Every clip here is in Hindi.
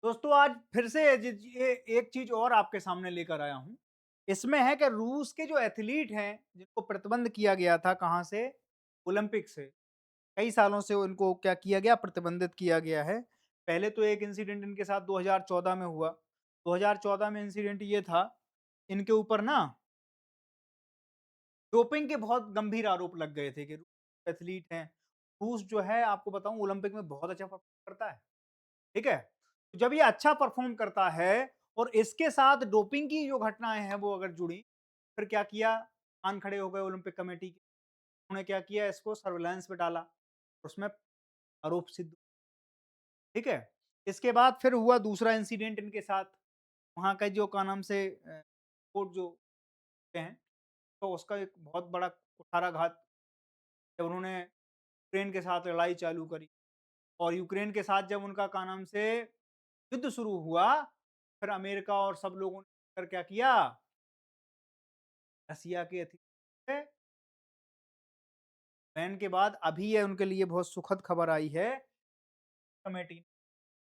दोस्तों आज फिर से ये एक चीज और आपके सामने लेकर आया हूं। इसमें है कि रूस के जो एथलीट हैं जिनको प्रतिबंध किया गया था कहाँ से, ओलंपिक से। कई सालों से उनको क्या किया गया, प्रतिबंधित किया गया है। पहले तो एक इंसिडेंट इनके साथ 2014 में हुआ। 2014 में इंसिडेंट ये था, इनके ऊपर ना डोपिंग के बहुत गंभीर आरोप लग गए थे कि रूस एथलीट हैं। रूस जो है आपको बताऊं ओलंपिक में बहुत अच्छा परफॉर्म करता है। ठीक है? तो जब ये अच्छा परफ़ॉर्म करता है और इसके साथ डोपिंग की जो घटनाएँ हैं वो अगर जुड़ी, फिर क्या किया, कान खड़े हो गए ओलंपिक कमेटी के। उन्होंने क्या किया, इसको सर्विलांस में डाला, उसमें आरोप सिद्ध। ठीक है? इसके बाद फिर हुआ दूसरा इंसिडेंट इनके साथ, वहाँ का जो क्या नाम से कोर्ट जो होते हैं, तो उसका एक बहुत बड़ा कुठाराघात, जब उन्होंने यूक्रेन के साथ लड़ाई चालू करी और यूक्रेन के साथ जब उनका क्या नाम से युद्ध शुरू हुआ, फिर अमेरिका और सब लोगों ने मिलकर क्या किया, रसिया के पे बैन के बाद अभी ये उनके लिए बहुत सुखद खबर आई है, कमेटी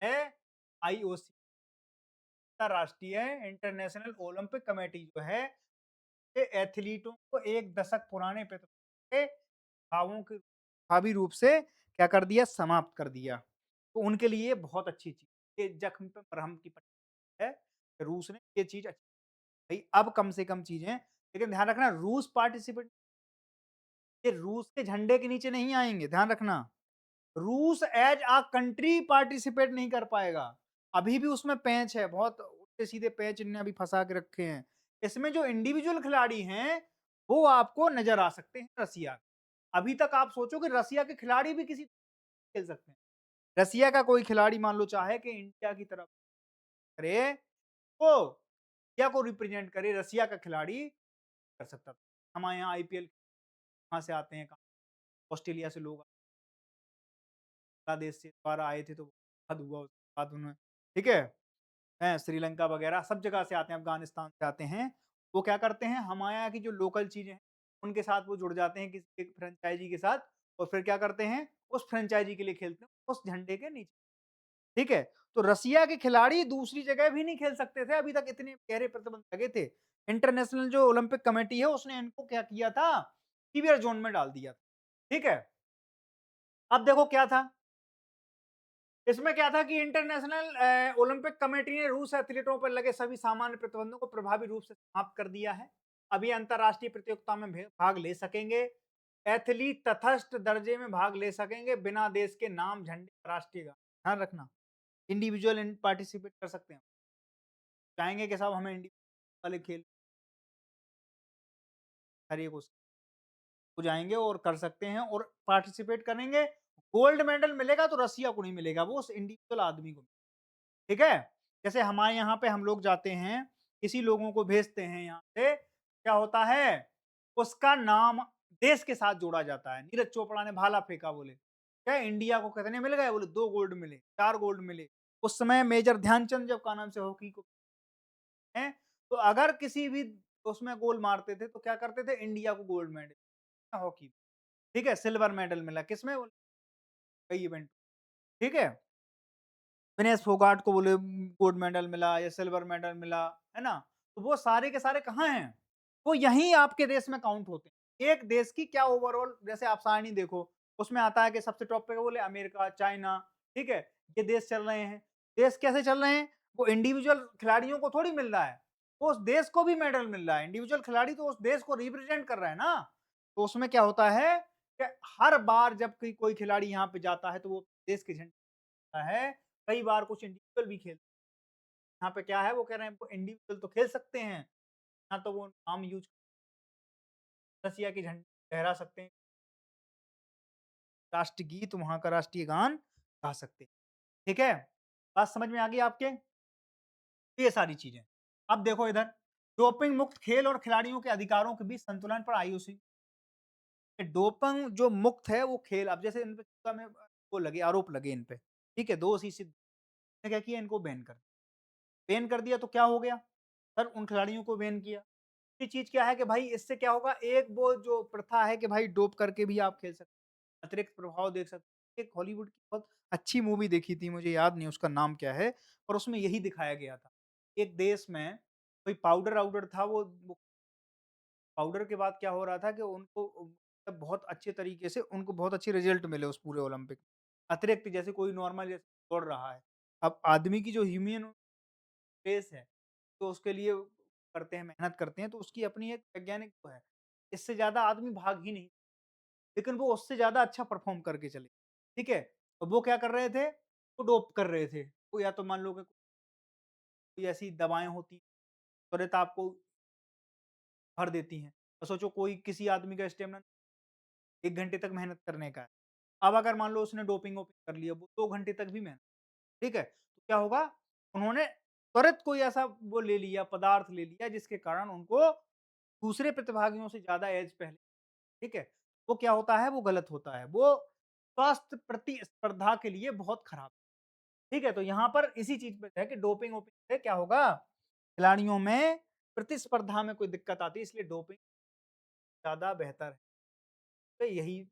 है आईओसी, अंतर्राष्ट्रीय इंटरनेशनल ओलंपिक कमेटी जो है, ये एथलीटों को 1 दशक पुराने प्रतिबंध के भावों के प्रभावी रूप से क्या कर दिया, समाप्त कर दिया। तो उनके लिए बहुत अच्छी चीज़, ये जख्म पे मरहम की पट्टी है, रूस ने ये चीज़ अच्छी। भई अब कम से कम चीज़ें, लेकिन ध्यान रखना रूस पार्टिसिपेट, ये रूस के झंडे के नीचे नहीं आएँगे, ध्यान रखना। रूस एज़ अ कंट्री पार्टिसिपेट नहीं कर पाएगा। अभी भी उसमें पेंच है, बहुत उल्टे-सीधे पेंच इन्होंने अभी फँसा के रखे हैं। इसमें जो इंडिविजुअल खिलाड़ी हैं, वो आपको नज़र आ सकते हैं रसिया। अभी तक आप सोचो कि रसिया के खिलाड़ी भी किसी खेल सकते हैं। रसिया का कोई खिलाड़ी मान लो चाहे कि इंडिया की तरफ करे, तो इंडिया को रिप्रेजेंट करे, रसिया का खिलाड़ी कर सकता था। हमारे यहाँ आईपीएल कहाँ से आते हैं, ऑस्ट्रेलिया से लोग बांग्लादेश से दोबारा आए थे तो हद हुआ उसके बाद उन्हें, ठीक है? श्रीलंका वगैरह सब जगह से आते हैं, अफ़गानिस्तान से आते हैं। वो क्या करते हैं, हमारे यहाँ की जो लोकल चीज़ें हैं, उनके साथ वो जुड़ जाते हैं किसी एक फ्रेंचाइज़ी के साथ और फिर क्या करते हैं, उस फ्रेंचाइज़ी के लिए खेलते हैं, उस झंडे के नीचे, ठीक है? तो रसिया के खिलाड़ी दूसरी जगह भी नहीं खेल सकते थे, अभी तक इतने गहरे प्रतिबंध लगे थे। इंटरनेशनल जो ओलंपिक कमेटी है, उसने इनको क्या किया था, सीवियर ज़ोन में डाल दिया था, ठीक है? अब देखो क्या था, इसमें क्या था कि इंटरनेशनल ओलंपिक कमेटी ने रूस एथलीटों पर लगे सभी सामान्य प्रतिबंधों को प्रभावी रूप से समाप्त कर दिया है। अभी अंतर्राष्ट्रीय प्रतियोगिता में भाग ले सकेंगे। एथलीट तटस्थ दर्जे में भाग ले सकेंगे बिना देश के नाम, झंडे, राष्ट्रीय गान। ध्यान रखना, इंडिविजुअल पार्टिसिपेट कर सकते हैं। चाहेंगे कि साहब हमें इंडिविजुअल वाले खेल हर एक उस हो जाएंगे और कर सकते हैं और पार्टिसिपेट करेंगे। गोल्ड मेडल मिलेगा तो रसिया को नहीं मिलेगा, वो उस इंडिविजुअल आदमी को, ठीक है? जैसे हमारे यहाँ पे हम लोग जाते हैं, किसी लोगों को भेजते हैं यहाँ से, क्या होता है, उसका नाम देश के साथ जोड़ा जाता है। नीरज चोपड़ा ने भाला फेंका बोले, क्या इंडिया को कितने मिल गए? बोले 2 गोल्ड मिले, 4 गोल्ड मिले। उस समय मेजर ध्यानचंद जब क्या नाम से हॉकी को हैं, तो अगर किसी भी उसमें गोल मारते थे, तो क्या करते थे? इंडिया को गोल्ड मेडल हॉकी, ठीक है? सिल्वर मेडल मिला किसमें? कई इवेंट, ठीक है? विनेश फोगाट को बोले गोल्ड मेडल मिला या सिल्वर मेडल मिला, है ना? तो वो सारे के सारे कहाँ हैं? वो यहीं आपके देश में काउंट होते हैं। एक देश की क्या ओवरऑल, जैसे आप सारणी देखो, उसमें आता है कि सबसे टॉप पे बोले अमेरिका, चाइना, ठीक है? ये देश चल रहे हैं। देश कैसे चल रहे हैं? वो इंडिविजुअल खिलाड़ियों को थोड़ी मिल रहा है, वो उस देश को भी मेडल मिल रहा है। इंडिविजुअल खिलाड़ी तो उस देश को रिप्रेजेंट कर रहा है ना। तो उसमें क्या होता है कि हर बार जब कोई खिलाड़ी यहाँ पे जाता है, तो वो देश के झंडा है। कई बार कुछ इंडिविजुअल भी खेलते हैं। यहाँ पे क्या है, वो कह रहे हैं इंडिविजुअल तो खेल सकते हैं, ना तो वो नाम यूज़ रसिया के झंडे लहरा सकते हैं, राष्ट्रगीत, वहाँ का राष्ट्रीय गान गा सकते हैं। ठीक है? बात समझ में आ गई आपके? ये सारी चीज़ें। अब देखो इधर, डोपिंग मुक्त खेल और खिलाड़ियों के अधिकारों के बीच संतुलन पर आईओसी, डोपिंग जो मुक्त है वो खेल, अब जैसे इन पे में वो लगे आरोप लगे इन पे, ठीक है? दोषी सिद्ध, ने क्या किया, इनको बैन कर दिया तो क्या हो गया? सर उन खिलाड़ियों को बैन किया। दूसरी चीज़ क्या है कि भाई इससे क्या होगा, एक वो जो प्रथा है कि भाई डोप करके भी आप खेल सकते हैं, अतिरिक्त प्रभाव देख सकते हैं। एक हॉलीवुड की बहुत अच्छी मूवी देखी थी, मुझे याद नहीं उसका नाम क्या है, पर उसमें यही दिखाया गया था। एक देश में कोई पाउडर-वाउडर था, वो पाउडर के बाद क्या हो रहा था कि उनको बहुत अच्छे तरीके से उनको बहुत अच्छे रिज़ल्ट मिले उस पूरे ओलंपिक। अतिरिक्त जैसे कोई नॉर्मल जैसे दौड़ रहा है, अब आदमी की जो ह्यूमन रेस है, तो उसके लिए करते हैं, मेहनत करते हैं, तो उसकी अपनी एक वैज्ञानिक वो है। इससे ज़्यादा आदमी भाग ही नहीं, लेकिन वो उससे ज़्यादा अच्छा परफ़ॉर्म करके चले, ठीक है? अब वो क्या कर रहे थे? वो डोप कर रहे थे। वो या तो मान लो कि कोई ऐसी दवाएँ होती, तुरंत आपको भर देती हैं। और सोचो कोई किसी आदमी का स्टेमिना 1 घंटे तक मेहनत करने का है। अब अगर मान लो उसने डोपिंग-वोपिंग कर लिया, वो 2 घंटे तक भी मेहनत, ठीक है? तो क्या होगा? उन्होंने त्वरित कोई ऐसा वो ले लिया, पदार्थ ले लिया जिसके कारण उनको दूसरे प्रतिभागियों से ज़्यादा एज पहले, ठीक है? वो क्या होता है? वो गलत होता है। वो स्वास्थ्य प्रतिस्पर्धा के लिए बहुत खराब है, ठीक है? तो यहाँ पर इसी चीज़ पे है कि डोपिंग-वोपिंग से क्या होगा? खिलाड़ियों में प्रतिस्पर्धा में कोई दिक्कत आती है, इसलिए डोपिंग ज़्यादा बेहतर है। तो यही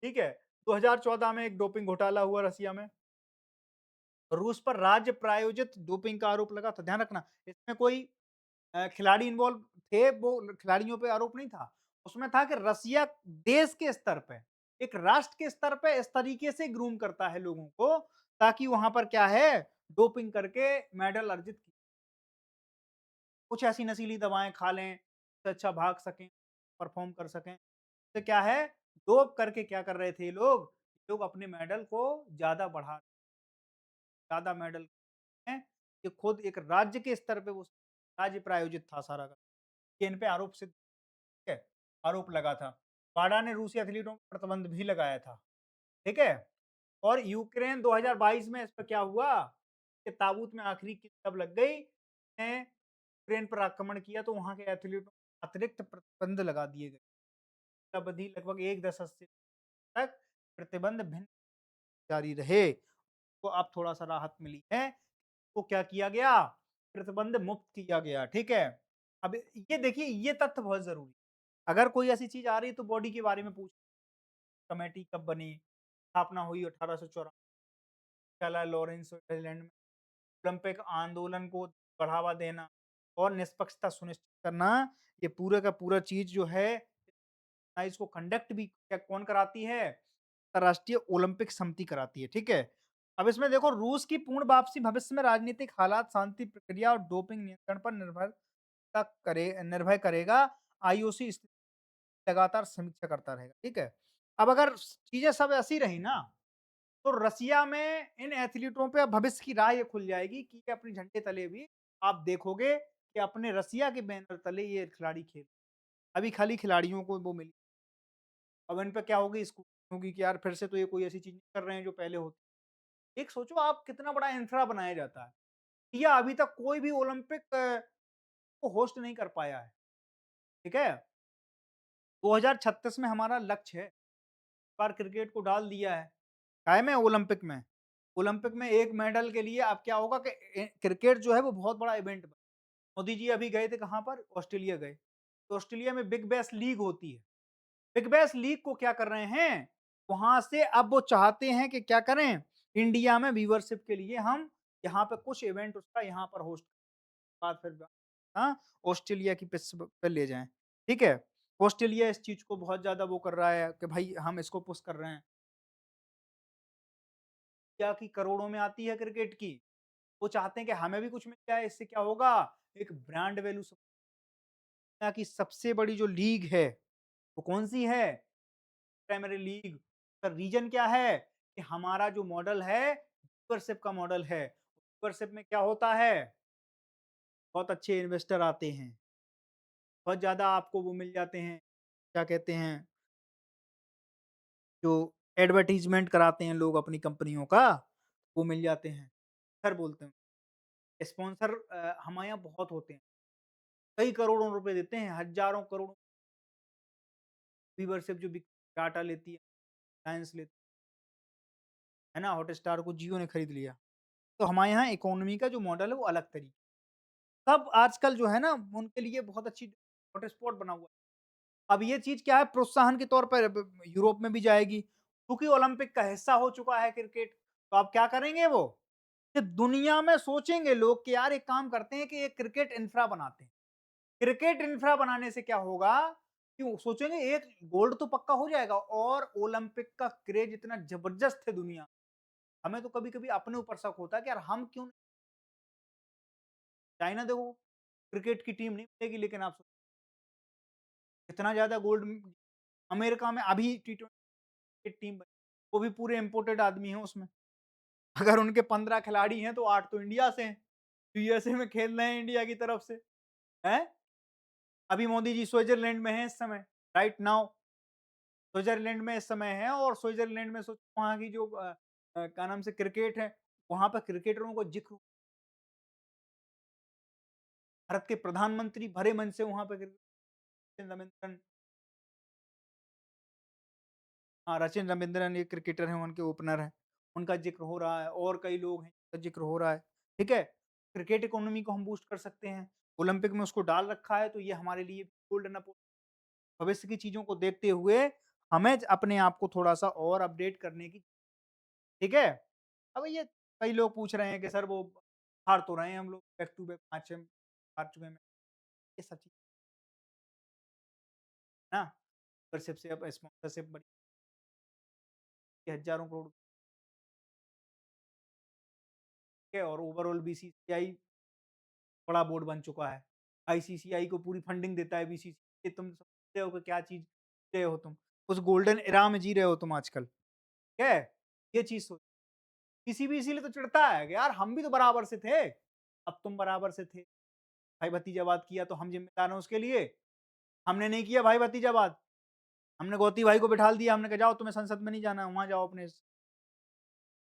ठीक है? 2014 में एक डोपिंग घोटाला हुआ रसिया में। रूस पर राज्य प्रायोजित डोपिंग का आरोप लगा था। ध्यान रखना, इसमें कोई खिलाड़ी इन्वॉल्व थे, वो खिलाड़ियों पे आरोप नहीं था। उसमें था कि रसिया देश के स्तर पे, एक राष्ट्र के स्तर पे इस तरीके से ग्रूम करता है लोगों को, ताकि वहाँ पर क्या है, डोपिंग करके मेडल अर्जित की कुछ ऐसी नशीली दवाएँ खा लें, इससे अच्छा भाग सकें, परफ़ॉर्म कर सकें। इससे क्या है, डोप करके क्या कर रहे थे ये लोग? लोग अपने मेडल को ज़्यादा ज़्यादा मेडल हैं, ये खुद एक राज्य के स्तर पे वो राज्य प्रायोजित था सारा का। ये इन पे आरोप सिद्ध है, आरोप लगा था। वाडा ने रूसी एथलीटों पर प्रतिबंध भी लगाया था, ठीक है? और यूक्रेन 2022 में इस पे क्या हुआ कि ताबूत में आखिरी कील तब लग गई, ने यूक्रेन पर आक्रमण किया तो वहाँ के एथलीटों को अतिरिक्त प्रतिबंध लगा दिए गए। अवधि लगभग 1 दशक से तक प्रतिबंध भिन्न जारी रहे। तो अब थोड़ा-सा राहत मिली है। तो क्या किया गया? प्रतिबंध मुक्त किया गया, ठीक है? अब ये देखिए ये तथ्य बहुत ज़रूरी है। अगर कोई ऐसी चीज़ आ रही है तो बॉडी के बारे में पूछ कमेटी कब बनी? स्थापना हुई 1884 चला लॉरेंस आइलैंड में। ओलंपिक आंदोलन को बढ़ावा देना और निष्पक्षता सुनिश्चित करना, ये पूरा का पूरा चीज़ जो है इसको कंडक्ट भी क्या कौन कराती है? अंतर्राष्ट्रीय ओलंपिक समिति कराती है, ठीक है? अब इसमें देखो रूस की पूर्ण वापसी भविष्य में राजनीतिक हालात, शांति प्रक्रिया और डोपिंग नियंत्रण पर निर्भर करेगा। आईओसी इस लगातार समीक्षा करता रहेगा, ठीक है? अब अगर चीज़ें सब ऐसी रही ना, तो रसिया में इन एथलीटों पे अब भविष्य की राह ये खुल जाएगी कि ये अपने झंडे तले भी आप देखोगे कि अपने रसिया के बैनर तले ये खिलाड़ी खेल अभी खाली खिलाड़ियों को वो मिली। अब इन पे क्या होगी स्क्रूटनी होगी कि यार फिर से तो ये कोई ऐसी चीज़ नहीं कर रहे हैं जो पहले होती। एक सोचो आप कितना बड़ा इंफ्रा बनाया जाता है। या अभी तक कोई भी ओलंपिक को होस्ट नहीं कर पाया है, ठीक है? 2036 में हमारा लक्ष्य है, इस बार क्रिकेट को डाल दिया है, काहे में ओलंपिक में। ओलंपिक में 1 मेडल के लिए अब क्या होगा कि क्रिकेट जो है वो बहुत बड़ा इवेंट बना। मोदी जी अभी गए थे कहाँ पर? ऑस्ट्रेलिया गए। तो ऑस्ट्रेलिया में बिग बैश लीग होती है। बिग बैश लीग को क्या कर रहे हैं, वहाँ से अब वो चाहते हैं कि क्या करें, इंडिया में व्यूवरशिप के लिए हम यहाँ पे कुछ इवेंट उसका यहाँ पर होस्ट बाद फिर हाँ, ऑस्ट्रेलिया की पिच पे ले जाएँ, ठीक है? ऑस्ट्रेलिया इस चीज़ को बहुत ज़्यादा वो कर रहा है कि भाई हम इसको पुश कर रहे हैं। इंडिया की करोड़ों में आती है क्रिकेट की, वो चाहते हैं कि हमें भी कुछ मिल जाए, इससे क्या होगा, एक ब्रांड वैल्यू दुनिया की सबसे बड़ी जो लीग है, वो कौन-सी है? प्राइमरी लीग का रीज़न क्या है कि हमारा जो मॉडल है, व्यूवरशिप का मॉडल है। व्यूवरशिप में क्या होता है, बहुत अच्छे इन्वेस्टर आते हैं, बहुत ज़्यादा आपको वो मिल जाते हैं, क्या कहते हैं, जो एडवर्टाइज़मेंट कराते हैं लोग अपनी कंपनियों का, वो मिल जाते हैं। सर बोलते हैं, स्पॉन्सर हमारे यहाँ बहुत होते हैं, कई करोड़ों रुपए देते हैं, हज़ारों करोड़ों व्यूवरशिप जो बिग डाटा लेती है, रिलायंस लेती है ना, हॉटस्टार को जियो ने खरीद लिया। तो हमारे यहाँ इकोनॉमी का जो मॉडल है वो अलग तरीके सब आजकल जो है ना उनके लिए बहुत अच्छी हॉटस्पॉट बना हुआ है। अब ये चीज़ क्या है प्रोत्साहन के तौर पर ब यूरोप में भी जाएगी। क्योंकि ओलंपिक का हिस्सा हो चुका है क्रिकेट, तो अब क्या करेंगे वो? कि दुनिया में सोचेंगे लोग कि यार एक काम करते हैं कि एक क्रिकेट इंफ्रा बनाते हैं। क्रिकेट इंफ्रा बनाने से क्या होगा कि वो सोचेंगे एक गोल्ड तो पक्का हो जाएगा और ओलंपिक का क्रेज इतना जबरदस्त है दुनिया। हमें तो कभी-कभी अपने ऊपर शक होता है कि यार हम क्यों चाइना देखो क्रिकेट की टीम नहीं मिलेगी लेकिन आप इतना ज़्यादा गोल्ड अमेरिका में अभी टी20 टीम बनी, वो भी पूरे इम्पोर्टेड आदमी हैं उसमें। अगर उनके 15 खिलाड़ी हैं तो 8 तो इंडिया से हैं। यूएसए में खेल रहे हैं इंडिया की तरफ से, हैं? अभी मोदी जी स्विट्ज़रलैंड में हैं इस समय, राइट नाउ स्विट्ज़रलैंड में इस समय हैं और स्विट्ज़रलैंड में सोचिए वहाँ की जो क्या नाम से क्रिकेट है, वहाँ पे क्रिकेटरों को ज़िक्र भारत के प्रधानमंत्री भरे मन से वहाँ पे सचिन रविंद्रन हाँ, सचिन रविंद्रन एक क्रिकेटर हैं, उनके ओपनर हैं। उनका ज़िक्र हो रहा है और कई लोग हैं, जिनका ज़िक्र हो रहा है, ठीक है? क्रिकेट इकोनॉमी को हम बूस्ट कर सकते हैं। ओलंपिक में उसको डाल रखा है, तो ये हमारे लिए गोल्डन भविष्य की चीज़ों को देखते हुए हमें अपने आप को थोड़ा-सा और अपडेट करने की ठीक है? अब ये कई लोग पूछ रहे हैं कि सर वो हार तो रहे हैं हम लोग बैक टू बैक मैच में हार चुके हैं। ये सब चीज़ है ना? स्पॉन्सरशिप से अब स्पॉन्सरशिप बड़ी हज़ारों करोड़ के और ओवरऑल बीसीसीआई बड़ा बोर्ड बन चुका है। आईसीसीआई को पूरी फंडिंग देता है बीसीसीआई तुम समझते हो कि क्या चीज़ जी रहे हो तुम। उस गोल्डन एरा में जी रहे हो तुम आजकल, ठीक है? ये चीज़ सोचो। किसी भी इसीलिए तो चिढ़ता है कि यार हम भी तो बराबर से थे। अब तुम बराबर से थे, भाई-भतीजावाद किया तो हम ज़िम्मेदार हैं उसके लिए। हमने नहीं किया भाई-भतीजावाद। हमने गौती भाई को बिठाल दिया, हमने कहा जाओ तुम्हें संसद में नहीं जाना है, वहाँ जाओ अपने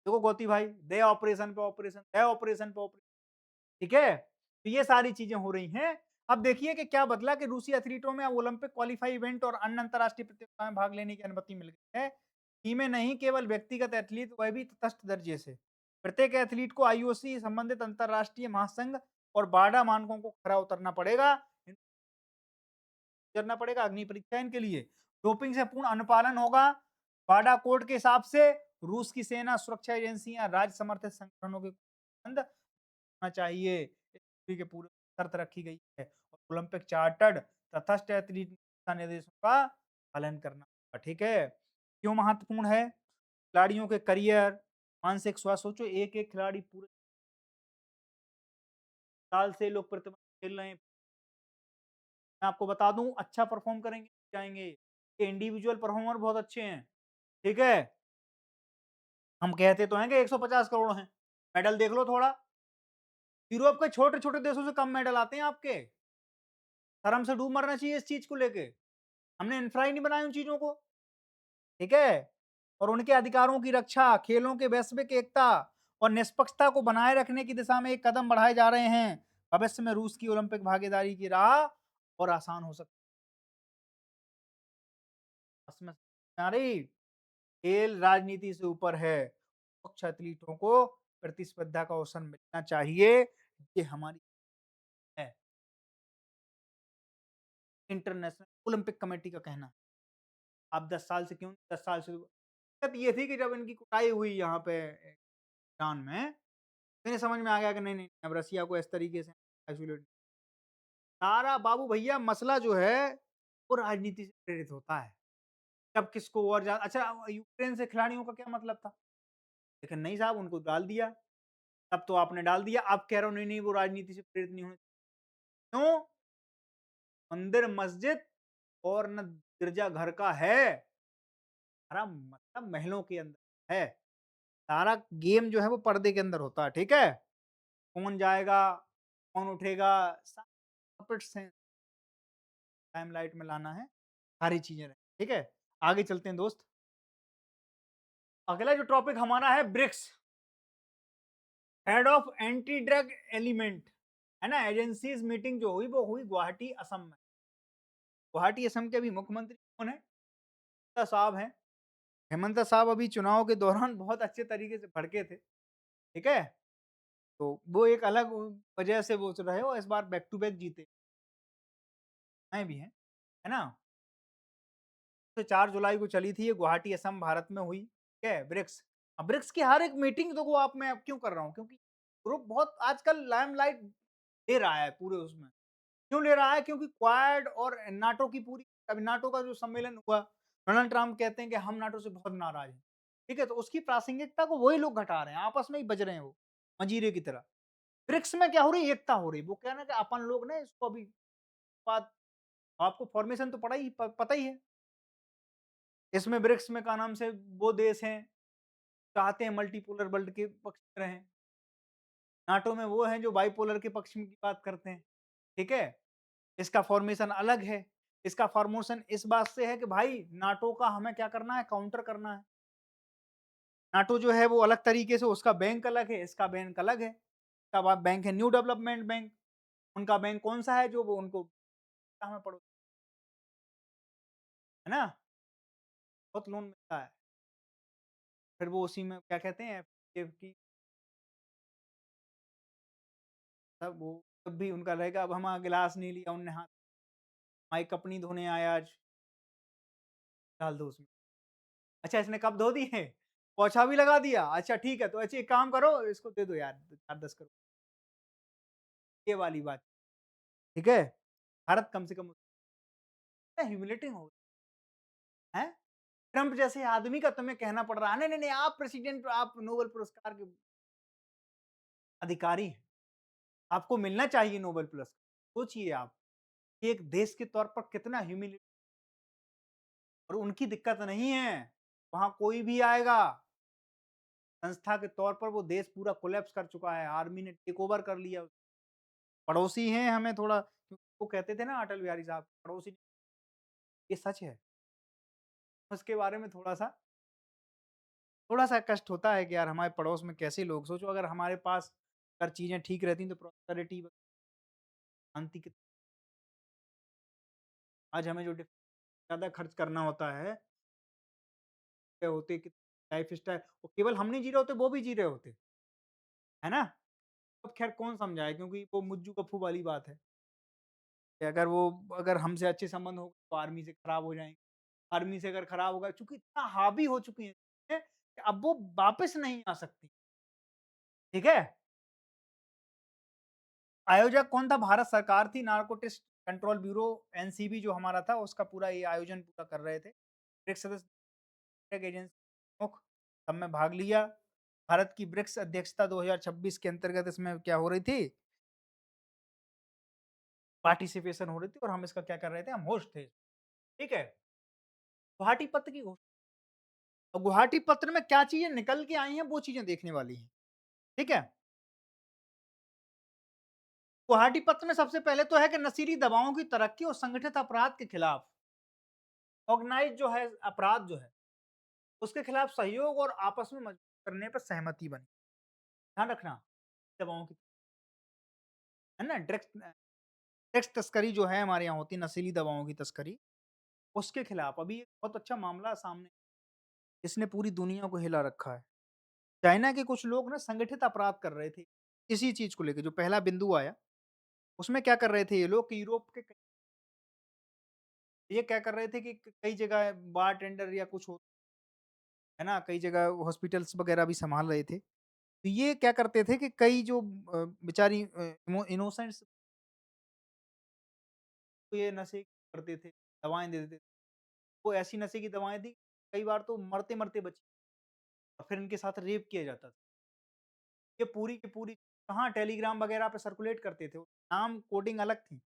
देखो गौती भाई दे ऑपरेशन पे ऑपरेशन, दे ऑपरेशन पे ऑपरेशन, ठीक है? तो ये सारी चीज़ें हो रही हैं। अब देखिए कि क्या बदला कि रूसी एथलीटों में अब ओलंपिक क्वालीफाई इवेंट और अन्य अंतर्राष्ट्रीय प्रतियोगिताओं में भाग लेने की अनुमति मिल गई है। टीमें नहीं केवल व्यक्तिगत एथलीट वह भी तटस्थ दर्जे से। प्रत्येक एथलीट को आईओसी संबंधित अंतर्राष्ट्रीय महासंघ और बारडा मानकों को खरा उतरना पड़ेगा। करना पड़ेगा अग्नि परीक्षा इनके लिए। डोपिंग से पूर्ण अनुपालन होगा। वाडा कोड के हिसाब से रूस की सेना, सुरक्षा एजेंसियां, राज्य समर्थित संगठनों के बंद होना चाहिए। के पूरे शर्त रखी गई है और ओलंपिक चार्टर्ड तटस्थ एथलीट दिशा निर्देशों का पालन करना होगा, ठीक है? क्यों महत्वपूर्ण है? खिलाड़ियों के करियर, मानसिक स्वास्थ्य सोचो एक-एक खिलाड़ी पूरे साल से लोग प्रतिबंध खेल रहे हैं। मैं आपको बता दूं अच्छा परफॉर्म करेंगे जाएंगे ये इंडिविजुअल परफॉर्मर बहुत अच्छे हैं ठीक है हम कहते तो हैं कि 150 करोड़ हैं मेडल देख लो थोड़ा यूरोप के छोटे छोटे देशों से कम मेडल आते हैं आपके शर्म से डूब मरना चाहिए इस चीज को लेके हमने इंफ्रा ही नहीं बनाई उन चीजों को ठीक है और उनके अधिकारों की रक्षा खेलों के वैश्विक एकता और निष्पक्षता को बनाए रखने की दिशा में एक कदम बढ़ाए जा रहे हैं भविष्य में रूस की ओलंपिक भागीदारी की राह और आसान हो सकती है इसमें नारी खेल राजनीति से ऊपर है पक्ष एथलीटों को प्रतिस्पर्धा का अवसर मिलना चाहिए ये हमारी है इंटरनेशनल ओलंपिक कमेटी का कहना है आप 10 साल से क्यों 10 साल से दिक्कत ये थी कि जब इनकी कुटाई हुई यहाँ पे ईरान में तो इन्हें समझ में आ गया कि नहीं नहीं अब रसिया को इस तरीके से आइसोलेट सारा बाबू भैया मसला जो है वो राजनीति से प्रेरित होता है कब किसको और ज्यादा अच्छा यूक्रेन से खिलाड़ियों का क्या मतलब था लेकिन नहीं साहब उनको डाल दिया तब तो आपने डाल दिया आप कह रहे हो नहीं नहीं वो राजनीति से प्रेरित नहीं होने क्यों मंदिर मस्जिद और न गिरजा घर का है सारा मतलब महलों के अंदर है सारा गेम जो है वो पर्दे के अंदर होता है ठीक है कौन जाएगा कौन उठेगा puppets हैं टाइमलाइट में लाना है सारी चीजें रहे ठीक है आगे चलते हैं दोस्त अगला जो टॉपिक हमारा है BRICS head of anti drug element है ना एजेंसीज मीटिंग जो हुई वो हुई गुवाहाटी असम में गुवाहाटी असम के अभी मुख्यमंत्री कौन है हेमंता साहब हैं हेमंता साहब अभी चुनाव के दौरान बहुत अच्छे तरीके से भड़के थे ठीक है तो वो एक अलग वजह से वो रहे और इस बार बैक टू बैक जीते आए भी हैं है ना तो 4 जुलाई को चली थी ये गुवाहाटी असम भारत में हुई, ठीक है? ब्रिक्स। अब ब्रिक्स की हर एक मीटिंग देखो आप मैं अब क्यों कर रहा हूँ? क्योंकि ग्रुप बहुत आजकल लाइमलाइट ले रहा है पूरे उसमें। क्यों ले रहा है? क्योंकि क्वाड और नाटो की पूरी अभी नाटो का जो सम्मेलन हुआ, डोनाल्ड ट्रम्प कहते हैं कि हम नाटो से बहुत नाराज़ हैं। ठीक है? तो उसकी प्रासंगिकता को वही लोग घटा रहे हैं, आपस में ही बज रहे हैं वो, मंजीरे की तरह। ब्रिक्स में क्या हो रही है? एकता हो रही है। वो क्या है ना कि अपन लोग ना इसको अभी बात आपको फॉर्मेशन तो पता ही है। इसमें ब्रिक्स में क्या नाम से वो देश हैं, चाहते हैं मल्टीपोलर वर्ल्ड के पक्ष में रहें। नाटो में वो हैं जो बाइपोलर के पक्ष में की बात करते हैं, ठीक है? इसका फॉर्मेशन अलग है। इसका फॉर्मेशन इस बात से है कि भाई नाटो का हमें क्या करना है? काउंटर करना है। नाटो जो है वो अलग तरीके से उसका बैंक अलग है, इसका बैंक अलग है। इसका बैंक है न्यू डेवलपमेंट बैंक। उनका बैंक कौन-सा है जो वो उनको हमें पड़ो है ना? बहुत लोन मिलता है। फिर वो उसी में क्या कहते हैं कि तब वो तब भी उनका रहेगा अब हम गिलास नहीं लिया उनने हाथ माई कप नहीं धोने आया आज, डाल दो उसमें। अच्छा इसने कप धो दिए? पोछा भी लगा दिया? अच्छा ठीक है, तो अच्छा एक काम करो इसको दे दो यार 4-10 करोड़ ये वाली बात, ठीक है? भारत कम से कम इतना ह्यूमिलेटिंग हो गया है? ट्रम्प जैसे आदमी का तुम्हें कहना पड़ रहा है, नहीं, नहीं, नहीं आप प्रेसिडेंट आप नोबेल पुरस्कार के अधिकारी हैं। आपको मिलना चाहिए नोबेल पुरस्कार। सोचिए आप, कि एक देश के तौर पर कितना ह्यूमिलेट और उनकी दिक्कत नहीं है, वहाँ कोई भी आएगा, संस्था के तौर पर वो देश पूरा कोलैप्स कर चुका है, आर्मी ने टेक ओवर कर लिया। पड़ोसी हैं हमें थोड़ा वो कहते थे ना अटल बिहारी साहब, पड़ोसी ये सच है। उसके बारे में थोड़ा-सा कष्ट होता है कि यार हमारे पड़ोस में कैसे लोग सोचो अगर हमारे पास अगर चीज़ें ठीक रहती तो प्रॉस्पेरिटी शांति की आज हमें जो ज़्यादा खर्च करना होता है, क्या होते कि लाइफ़स्टाइल वो केवल हम नहीं जी रहे होते, वो भी जी रहे होते, है ना? अब ख़ैर कौन समझाए क्योंकि वो मुज्जू कफ्फू वाली बात है, कि अगर हमसे अच्छे संबंध हो तो आर्मी से खराब हो जाएँगे, आर्मी से अगर खराब होगा चूँकि इतना हावी हो चुकी हैं, कि अब वो वापस नहीं आ सकती, ठीक है? आयोजक कौन था? भारत सरकार थी, नारकोटिक्स कंट्रोल ब्यूरो एनसीबी जो हमारा था, उसका पूरा ये आयोजन पूरा कर रहे थे। ब्रिक्स सदस्य एजेंसी प्रमुख सब में भाग लिया। भारत की ब्रिक्स अध्यक्षता 2026 के अंतर्गत इसमें क्या हो रही थी? पार्टिसिपेशन हो रही थी और हम इसका क्या कर रहे थे? हम होस्ट थे, ठीक है? गुवाहाटी पत्र की घोषणा और गुवाहाटी पत्र में क्या चीज़ें निकल के आई हैं, वो चीज़ें देखने वाली हैं, ठीक है? गुवाहाटी पत्र में सबसे पहले तो है कि नशीली दवाओं की तरक्की और संगठित अपराध के खिलाफ ऑर्गेनाइज़ जो है अपराध जो है उसके खिलाफ सहयोग और आपस में मजबूत करने पर सहमति बनी। ध्यान रखना, दवाओं की है ना? ड्रग्स तस्करी जो है हमारे यहाँ होती है, नशीली दवाओं की तस्करी, उसके खिलाफ अभी एक बहुत अच्छा मामला सामने इसने पूरी दुनिया को हिला रखा है। चाइना के कुछ लोग ना संगठित अपराध कर रहे थे, इसी चीज़ को लेके जो पहला बिंदु आया, उसमें क्या कर रहे थे ये लोग कि यूरोप के ये क्या कर रहे थे कि कई जगह बारटेंडर या कुछ हो है ना? कई जगह हॉस्पिटल्स वगैरह भी सँभाल रहे थे। तो ये क्या करते थे कि कई जो बेचारी इनोसेंट्स तो ये नशे करते थे, दवाएँ दे देते थे। वो ऐसी नशे की दवाएँ दी, कई बार तो मरते-मरते बचे और फिर इनके साथ रेप किया जाता था। ये पूरी की पूरी कहाँ टेलीग्राम वगैरह पे सर्कुलेट करते थे। नाम कोडिंग अलग थी।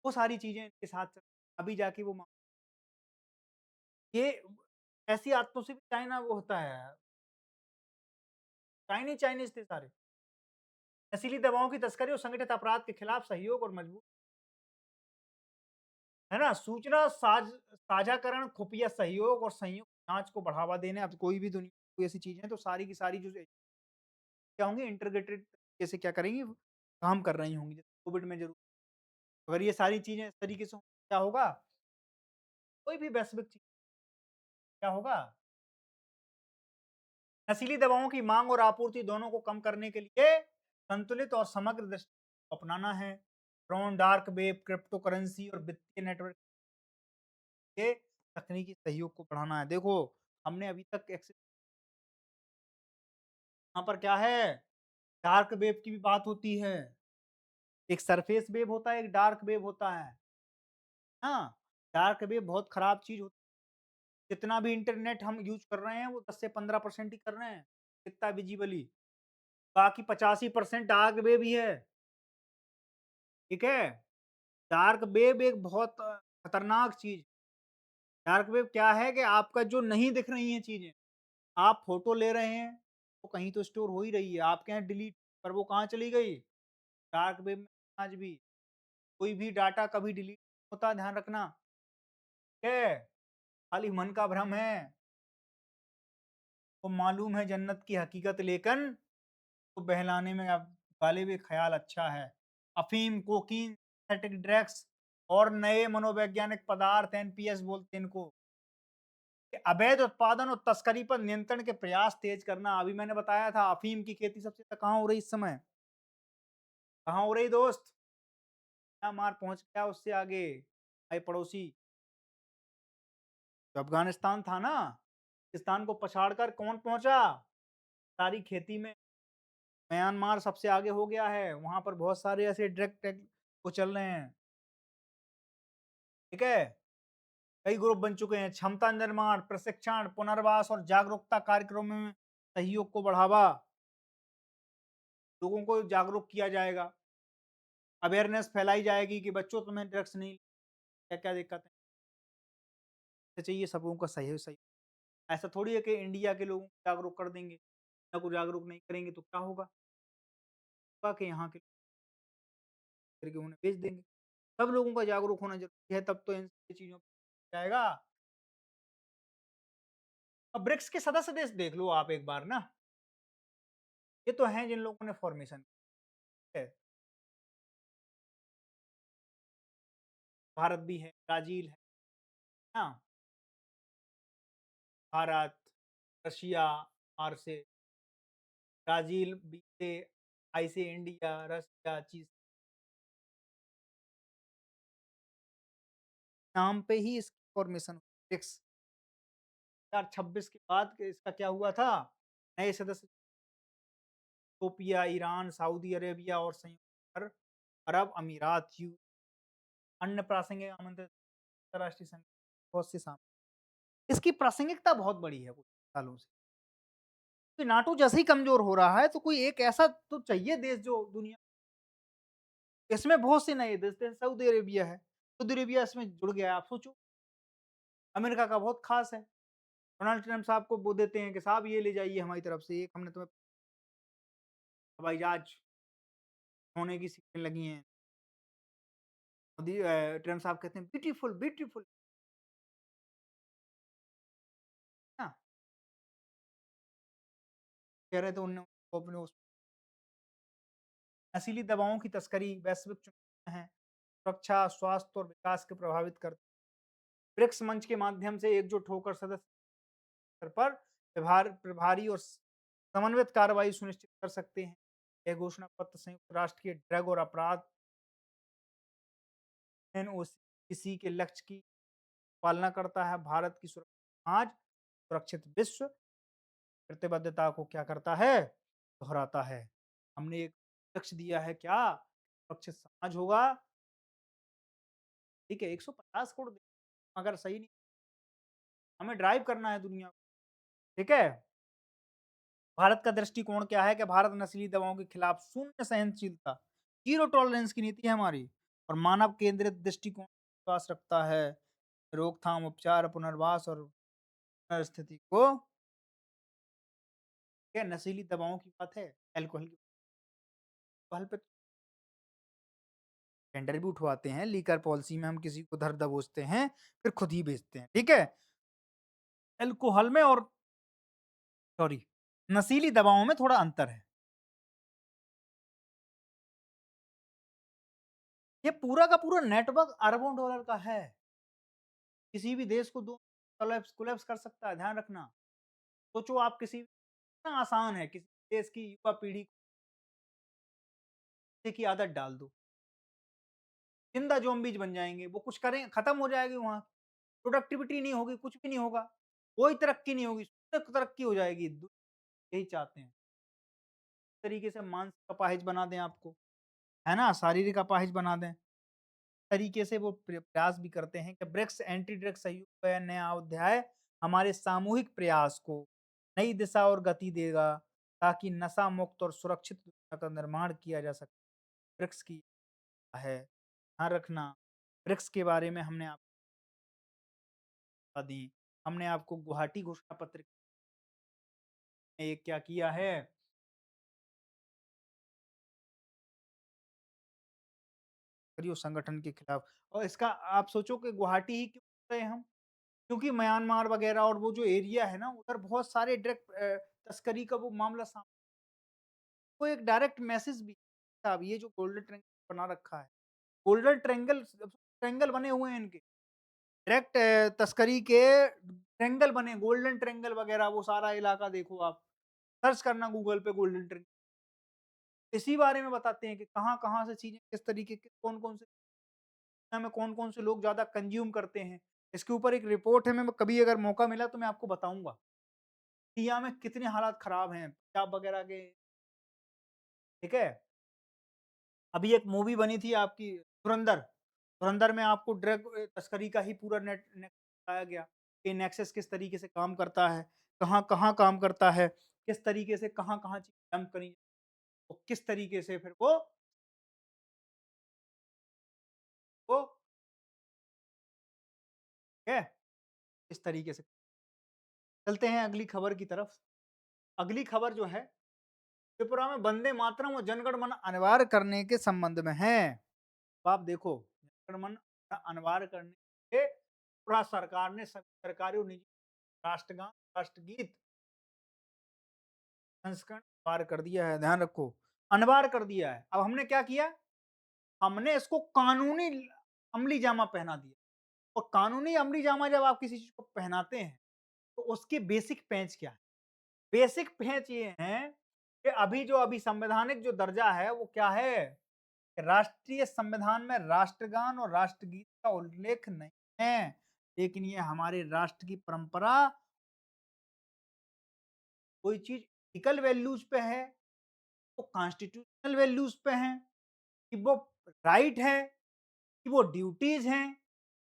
वो सारी चीज़ें इनके साथ चल अभी जाके वो मा ये ऐसी आदतों से भी चाइना वो होता है, चाइनीज़ थे सारे। नशीली दवाओं की तस्करी और संगठित अपराध के खिलाफ सहयोग और मजबूत है ना? सूचना साझाकरण, खुफिया सहयोग और संयुक्त जाँच को बढ़ावा देने अब कोई भी दुनिया कोई ऐसी चीज़ें हैं तो सारी की सारी जो क्या होंगी इंटीग्रेटेड तरीके से क्या करेंगी, काम कर रही होंगी। जैसे कोविड में ज़रूर अगर ये सारी चीज़ें इस तरीके से हों, क्या होगा? कोई भी वैश्विक चीज़ क्या होगा? नशीली दवाओं की माँग और आपूर्ति दोनों को कम करने के लिए संतुलित और समग्र दृष्टि अपनाना है। Drone, dark web, crypto currency और वित्तीय नेटवर्क ये तकनीकी सहयोग को बढ़ाना है। देखो, हमने अभी तक यहाँ पर क्या है, डार्क वेब की भी बात होती है। एक सरफेस वेब होता है, एक डार्क वेब होता है। हाँ, डार्क वेब बहुत खराब चीज़ होती है। जितना भी इंटरनेट हम यूज़ कर रहे हैं, वो 10 से 15% ही कर रहे हैं, इतना विज़िबली। बाकी 85% डार्क वेब ही है, ठीक है? डार्क वेब एक बहुत खतरनाक चीज़। डार्क वेब क्या है कि आपका जो नहीं दिख रही हैं चीज़ें, आप फ़ोटो ले रहे हैं, वो कहीं तो स्टोर हो ही रही है, आपके यहाँ डिलीट, पर वो कहाँ चली गई? डार्क वेब में आज भी। कोई भी डाटा कभी डिलीट नहीं होता, ध्यान रखना, ठीक है? खाली मन का भ्रम है। वो मालूम है जन्नत की हकीकत, लेकिन तो बहलाने में अब गालिब ख्याल अच्छा है। अफ़ीम, कोकीन, सिंथेटिक ड्रग्स और नए मनोवैज्ञानिक पदार्थ एनपीएस बोलते हैं इनको, के अवैध उत्पादन और तस्करी पर नियंत्रण के प्रयास तेज करना। अभी मैंने बताया था अफ़ीम की खेती सबसे ज़्यादा कहाँ हो रही इस समय? कहाँ हो रही दोस्त? म्यांमार पहुँच गया उससे आगे, भाई पड़ोसी। जो अफ़गानिस्तान था ना, पाकिस्तान को पछाड़कर कौन पहुँचा? सारी खेती में म्यांमार सबसे आगे हो गया है। वहाँ पर बहुत सारे ऐसे ड्रग टेक वो चल रहे हैं, ठीक है? कई ग्रुप बन चुके हैं। क्षमता निर्माण, प्रशिक्षण, पुनर्वास और जागरूकता कार्यक्रमों में सहयोग को बढ़ावा, लोगों को जागरूक किया जाएगा। अवेयरनेस फैलाई जाएगी कि बच्चों तुम्हें ड्रग्स नहीं, क्या-क्या दिक्कत है। तो चाहिए सबों का सही सही। ऐसा थोड़ी है कि इंडिया के लोगों को जागरूक कर देंगे, इंडिया को जागरूक नहीं करेंगे तो क्या होगा? होगा कि यहाँ के करके उन्हें बेच देंगे। सब लोगों का जागरूक होना ज़रूरी है, तब तो इन सारी चीज़ों पे जाएगा। अब ब्रिक्स के सदस्य देश देख लो आप एक बार ना, ये तो हैं जिन लोगों ने फ़ॉर्मेशन है। भारत भी है, ब्राज़ील है ना? भारत, रशिया, आर से ब्राज़ील, बी से, आई से इंडिया, रशिया, ची नाम पे ही इसकी फ़ॉर्मेशन ब्रिक्स 2026 के बाद के इसका क्या हुआ था? नए सदस्य इथियोपिया, ईरान, सऊदी अरेबिया और संयुक्त अरब अमीरात, अन्य प्रासंगिक आमंत्रित अंतर्राष्ट्रीय संघ बहुत से शामिल। इसकी प्रासंगिकता बहुत बड़ी है कुछ सालों से। तो नाटो जैसे ही कमज़ोर हो रहा है, तो कोई एक ऐसा तो चाहिए देश जो दुनिया, इसमें बहुत से नए देश थे, सऊदी अरेबिया है। सऊदी अरेबिया इसमें जुड़ गया, आप सोचो। अमेरिका का बहुत ख़ास है। डोनाल्ड ट्रम्प साहब को वो देते हैं कि साहब ये ले जाइए हमारी तरफ से, एक हमने तुम्हें हवाई जहाज होने की सीखने लगी हैं। ट्रम्प साहब कहते हैं ब्यूटीफुल, ब्यूटीफुल, ना? कह रहे थे उन्होंने वो अपने उस नशीली दवाओं की तस्करी वैश्विक चुनौतियाँ हैं। सुरक्षा, स्वास्थ्य और विकास को प्रभावित करती है। ब्रिक्स मंच के माध्यम से एकजुट होकर सदस्य स्तर पर प्रभारी और समन्वित कार्रवाई सुनिश्चित कर सकते हैं। यह घोषणा पत्र संयुक्त राष्ट्र के ड्रग और अपराध एनओसी के लक्ष्य की पालना करता है। भारत की सुरक्षित समाज, सुरक्षित विश्व प्रतिबद्धता को क्या करता है? दोहराता है। हमने एक लक्ष्य दिया है क्या? सुरक्षित समाज होगा, ठीक है, 150 करोड़ अगर सही नहीं, हमें ड्राइव करना है दुनिया को, ठीक है? भारत का दृष्टिकोण क्या है कि भारत नस्ली दवाओं के खिलाफ शून्य सहनशीलता, ज़ीरो टॉलरेंस की नीति है हमारी, और मानव केंद्रित दृष्टिकोण विश्वास रखता है। रोकथाम, उपचार, पुनर्वास और पुनर्स्थिति को, क्या नशीली दवाओं की बात है, अल्कोहल की, अल्कोहल पे टेंडर भी उठवाते हैं, लीकर पॉलिसी में हम किसी को धर दबोचते हैं, फिर खुद ही बेचते हैं, ठीक है? अल्कोहल में और सॉरी, नशीली दवाओं में थोड़ा अंतर है। ये पूरा का पूरा नेटवर्क अरबों डॉलर का है। किसी भी देश को दो कोलैप्स कोलैप्स कर सकता है, ध्यान रखना। सोचो आप किसी, इतना आसान है किसी देश की युवा पीढ़ी को नशे की आदत डाल दो, जिंदा ज़ॉम्बीज़ बन जाएँगे, वो कुछ करें खत्म हो जाएगी वहाँ। प्रोडक्टिविटी नहीं होगी, कुछ भी नहीं होगा, कोई तरक्की नहीं होगी, सिर्फ तरक्की हो जाएगी। यही चाहते हैं। इस तरीके से मानसिक अपाहिज बना दें आपको, है ना? शारीरिक अपाहिज बना दें। तरीके से वो प्रयास भी करते हैं कि ब्रिक्स एंटी ड्रग्स सहयोग का यह नया अध्याय हमारे सामूहिक प्रयास को नई दिशा और गति देगा, ताकि नशा मुक्त और सुरक्षित दुनिया का निर्माण किया जा सके। ब्रिक्स की है, ध्यान रखना। ब्रिक्स के बारे में हमने आपको बता दी। हमने आपको गुवाहाटी घोषणा पत्र में ये क्या किया है, करियो संगठन के खिलाफ। और इसका आप सोचो कि गुवाहाटी ही क्यों रहे हम? क्योंकि म्यांमार वगैरह और वो जो एरिया है ना, उधर बहुत सारे तस्करी का वो मामला सामने, वो एक डायरेक्ट मैसेज भी था। अब ये जो गोल्डन ट्रायंगल बना रखा है, गोल्डन ट्रायंगल ट्रायंगल बने हुए हैं इनके, डायरेक्ट तस्करी के ट्रायंगल बने, गोल्डन ट्रायंगल वगैरह वो सारा इलाका देखो आप, सर्च करना गूगल पे गोल्डन ट्रायंगल, इसी बारे में बताते हैं कि कहाँ-कहाँ से चीज़ें किस तरीके के कौन-कौन से दुनिया में कौन-कौन से लोग ज़्यादा कंज़्यूम करते हैं। इसके ऊपर एक रिपोर्ट है, मैं कभी अगर मौका मिला तो मैं आपको बताऊँगा। इंडिया में कितने हालात खराब हैं, पंजाब वगैरह के, ठीक है? अभी एक मूवी बनी थी आपकी धुरंधर, धुरंधर में आपको ड्रग तस्करी का ही पूरा नेट बताया गया कि नेक्सस किस तरीके से काम करता है, कहाँ-कहाँ काम करता है, किस तरीके से कहाँ-कहाँ चीज़ें डंप करी, तो किस तरीके से फिर वो है, इस तरीके से। चलते हैं अगली खबर की तरफ। अगली खबर जो है, त्रिपुरा में वंदे मातरम और जनगण मन अनिवार्य करने के संबंध में है। तो आप देखो, जनगण मन अनिवार्य करने के त्रिपुरा सरकार ने सभी सरकारी और निजी राष्ट्रगान, राष्ट्रगीत संस्करण अनिवार्य कर दिया है, ध्यान रखो, अनिवार्य कर दिया है। अब हमने क्या किया? हमने इसको कानूनी अमली जामा पहना दिया। और कानूनी अमली जामा जब आप किसी चीज़ को पहनाते हैं, तो उसकी बेसिक पेंच क्या है? बेसिक पेंच ये है कि अभी संवैधानिक जो दर्जा है, वो क्या है? कि राष्ट्रीय संविधान में राष्ट्रगान और राष्ट्रगीत का उल्लेख नहीं है। लेकिन ये हमारे राष्ट्र की परंपरा, कोई चीज़ एथिकल वैल्यूज़ पे है, वो कॉन्स्टिट्यूशनल वैल्यूज़ पे है, कि वो राइट है, कि वो ड्यूटीज़ हैं,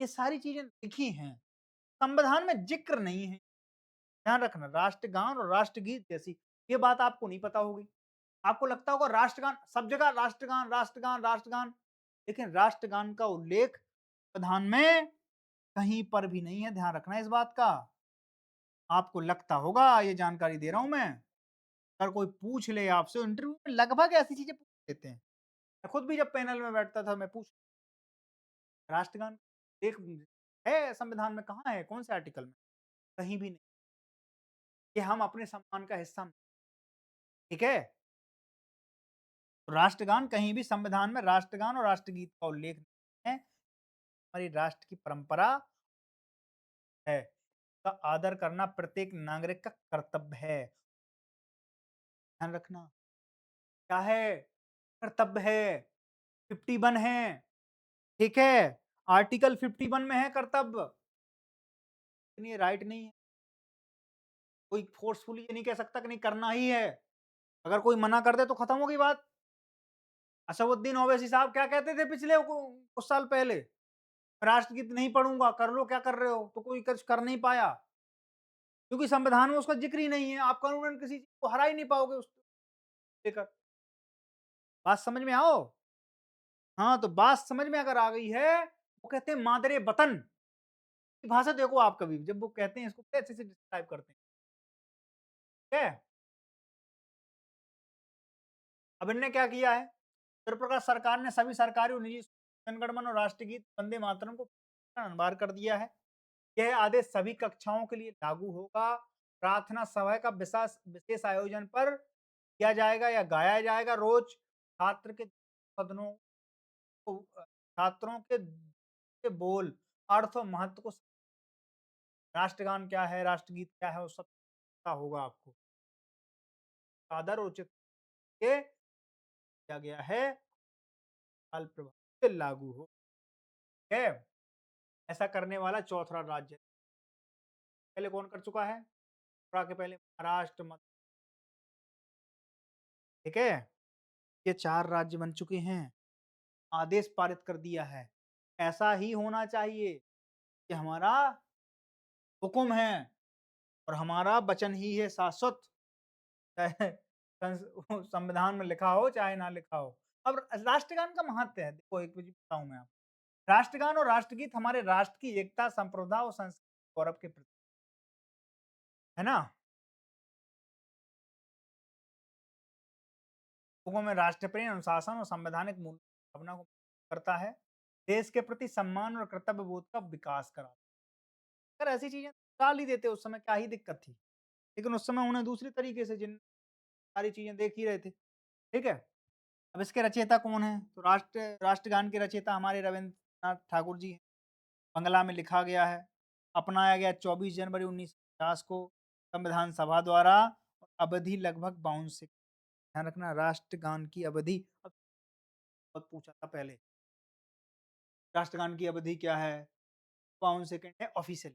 ये सारी चीज़ें लिखी हैं। संविधान में ज़िक्र नहीं है। ध्यान रखना, राष्ट्रगान और राष्ट्रगीत जैसी ये बात आपको नहीं पता होगी। आपको लगता होगा राष्ट्रगान, सब जगह राष्ट्रगान, राष्ट्रगान, राष्ट्रगान, लेकिन राष्ट्रगान का उल्लेख संविधान में कहीं पर भी नहीं है, ध्यान रखना इस बात का। आपको लगता होगा ये जानकारी दे रहा हूँ मैं, अगर कोई पूछ ले आपसे इंटरव्यू में लगभग ऐसी चीज़ें पूछ लेते हैं। मैं खुद भी जब पैनल में बैठता था मैं पूछ, राष्ट्रगान एक है संविधान में, कहाँ है? कौन से आर्टिकल में? कहीं भी नहीं। ये हम अपने सम्मान का हिस्सा, ठीक है? तो राष्ट्रगान कहीं भी संविधान में राष्ट्रगान और राष्ट्रगीत का उल्लेख नहीं है। हमारी राष्ट्र की परंपरा है, का आदर करना प्रत्येक नागरिक का कर्तव्य है। ध्यान रखना, क्या है? कर्तव्य है। 51 है, ठीक है? आर्टिकल 51 में है कर्तव्य, लेकिन ये राइट नहीं है। कोई फोर्सफुली ये नहीं कह सकता कि नहीं करना ही है। अगर कोई मना कर दे तो खत्म हो गई बात। असदुद्दीन ओवैसी साहब क्या कहते थे पिछले कुछ साल पहले? राष्ट्रगीत नहीं पढ़ूँगा, कर लो क्या कर रहे हो? तो कोई कुछ कर नहीं पाया, क्योंकि संविधान में उसका ज़िक्र ही नहीं है। आप कानूनन किसी चीज़ को हरा ही नहीं पाओगे उसको लेकर। बात समझ में आओ? हाँ, तो बात समझ में अगर आ गई है, वो कहते हैं मादरे वतन की भाषा देखो आप कभी भी, जब वो कहते हैं इसको बड़े अच्छे से डिस्क्राइब करते हैं, ठीक है? अब इनने क्या किया है? त्रिपुरा सरकार ने सभी सरकारी और निजी जनगण मन और राष्ट्रगीत वंदे मातरम को अनिवार्य कर दिया है। यह आदेश सभी कक्षाओं के लिए लागू होगा। प्रार्थना सभा का विशेष विशेष आयोजन पर किया जाएगा या गाया जाएगा रोज। छात्र के सदनों को छात्रों के बोल, अर्थ और महत्व को, राष्ट्रगान क्या है, राष्ट्रगीत क्या है, वो सब पता होगा आपको। आदर उचित के किया गया है, काल प्रभाव से लागू हो, ठीक है? ऐसा करने वाला चौथा राज्य है। पहले कौन कर चुका है? त्रिपुरा के पहले महाराष्ट्र, मध्य, ठीक है? ये 4 राज्य बन चुके हैं। आदेश पारित कर दिया है। ऐसा ही होना चाहिए कि हमारा हुक्म है और हमारा वचन ही है शाश्वत, चाहे संविधान में लिखा हो चाहे ना लिखा हो। अब राष्ट्रगान का महत्व है, देखो एक चीज बताऊं मैं आपको। राष्ट्रगान और राष्ट्रगीत हमारे राष्ट्र की एकता, संप्रभुता और संस्कृति गौरव के प्रतीक है ना। लोगों में राष्ट्र प्रेम, अनुशासन और संवैधानिक मूल्य भावना को करता है। देश के प्रति सम्मान और कर्तव्य बोध का विकास कराता है। अगर ऐसी चीजें डाल ही देते उस समय क्या ही दिक्कत थी। लेकिन उस समय उन्हें दूसरी तरीके से जिन सारी चीजें देख ही रहे थे। ठीक है। अब इसके रचयिता कौन है? तो राष्ट्रगान के रचयिता हमारे रविंद्रनाथ ठाकुर जी हैं। बंगला में लिखा गया है। अपनाया गया 24 जनवरी 1950 को संविधान सभा द्वारा। अवधि लगभग 52 से, ध्यान रखना राष्ट्रगान की अवधि। अब बहुत पूछा था पहले, राष्ट्रगान की अवधि क्या है? 52 सेकंड है ऑफिशियल।